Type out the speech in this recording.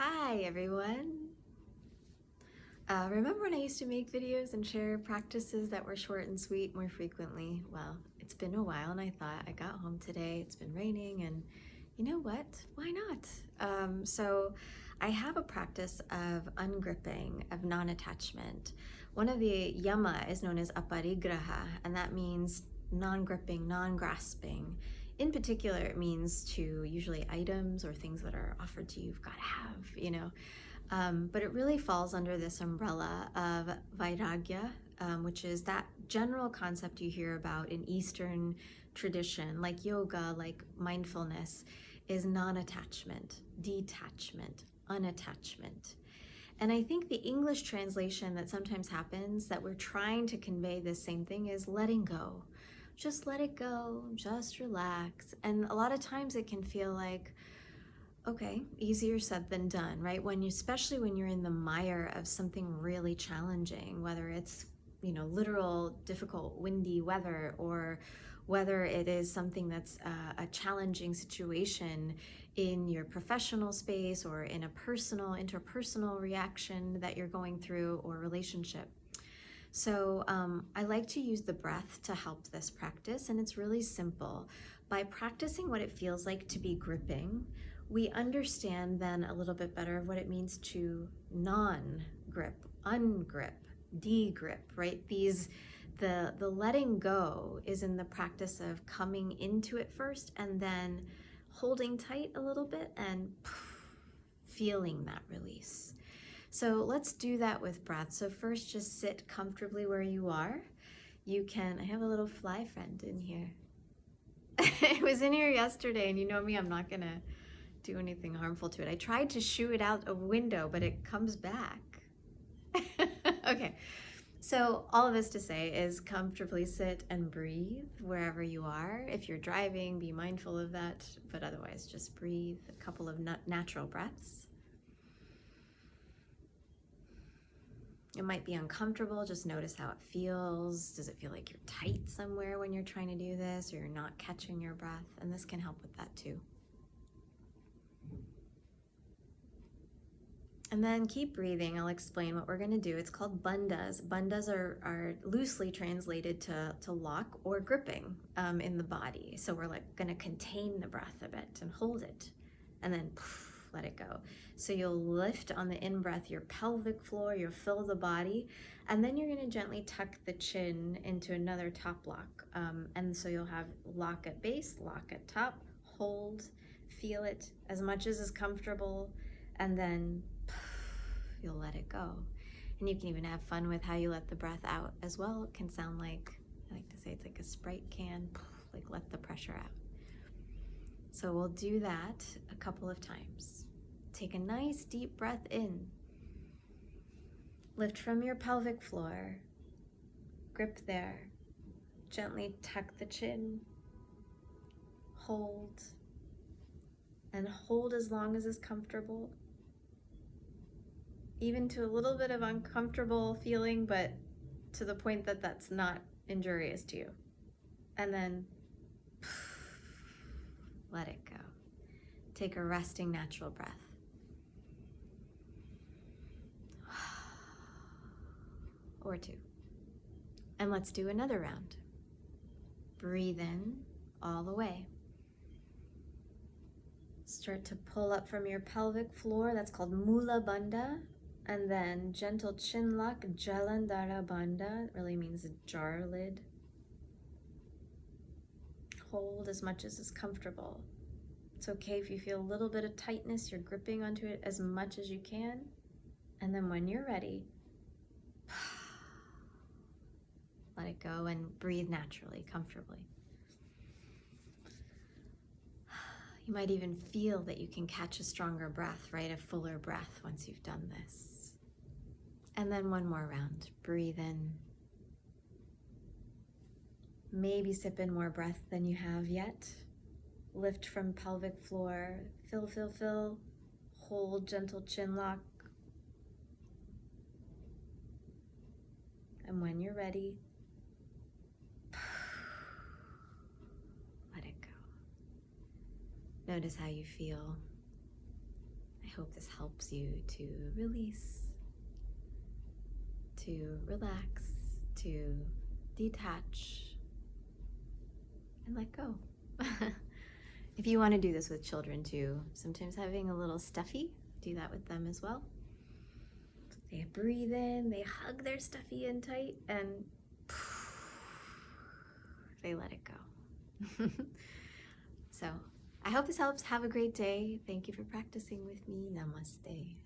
Hi everyone! Remember when I used to make videos and share practices that were short and sweet more frequently? Well, it's been a while and I thought I got home today, it's been raining, and you know what? Why not? So I have a practice of ungripping, of non-attachment. One of the yama is known as aparigraha, and that means non-gripping, non-grasping. In particular, it means to usually items or things that are offered to you, you've got to have. But it really falls under this umbrella of vairagya, which is that general concept you hear about in Eastern tradition, like yoga, like mindfulness, is non-attachment, detachment, unattachment. And I think the English translation that sometimes happens, that we're trying to convey this same thing, is letting go. Just let it go, just relax. And a lot of times it can feel like, okay, easier said than done, right? Especially when you're in the mire of something really challenging, whether it's, literal, difficult, windy weather, or whether it is something that's a challenging situation in your professional space or in a interpersonal reaction that you're going through or relationship. So I like to use the breath to help this practice, and it's really simple. By practicing what it feels like to be gripping, we understand then a little bit better of what it means to non-grip, ungrip, de-grip, right? The letting go is in the practice of coming into it first and then holding tight a little bit and feeling that release. So let's do that with breath. So first, just sit comfortably where you are. I have a little fly friend in here. It was in here yesterday, and you know me, I'm not gonna do anything harmful to it. I tried to shoo it out a window, but it comes back. Okay, so all of this to say is comfortably sit and breathe wherever you are. If you're driving, be mindful of that, but otherwise just breathe a couple of natural breaths. It might be uncomfortable, just notice how it feels. Does it feel like you're tight somewhere when you're trying to do this, or you're not catching your breath? And this can help with that too. And then keep breathing. I'll explain what we're going to do. It's called bandhas. Bandhas are loosely translated to lock or gripping in the body. So we're going to contain the breath a bit and hold it, and then let it go. So you'll lift on the in-breath your pelvic floor, you'll fill the body, and then you're going to gently tuck the chin into another top lock. And so you'll have lock at base, lock at top, hold, feel it as much as is comfortable, and then you'll let it go. And you can even have fun with how you let the breath out as well. It can sound like, I like to say it's like a Sprite can, like let the pressure out. So we'll do that a couple of times. Take a nice deep breath in. Lift from your pelvic floor. Grip there. Gently tuck the chin. Hold. And hold as long as is comfortable. Even to a little bit of uncomfortable feeling, but to the point that that's not injurious to you. And then let it go. Take a resting natural breath. Or two. And let's do another round. Breathe in all the way. Start to pull up from your pelvic floor. That's called Mula Bandha. And then gentle chin lock, Jalandhara Bandha. It really means jar lid. Hold as much as is comfortable. It's okay if you feel a little bit of tightness, you're gripping onto it as much as you can. And then when you're ready, let it go and breathe naturally, comfortably. You might even feel that you can catch a stronger breath, right? A fuller breath once you've done this. And then one more round. Breathe in. Maybe sip in more breath than you have yet. Lift from pelvic floor. Fill, fill, fill. Hold, gentle chin lock. And when you're ready, let it go. Notice how you feel. I hope this helps you to release, to relax, to detach, and let go. If you want to do this with children too, sometimes having a little stuffy, do that with them as well. They breathe in, they hug their stuffy in tight, and they let it go. So I hope this helps. Have a great day. Thank you for practicing with me. Namaste.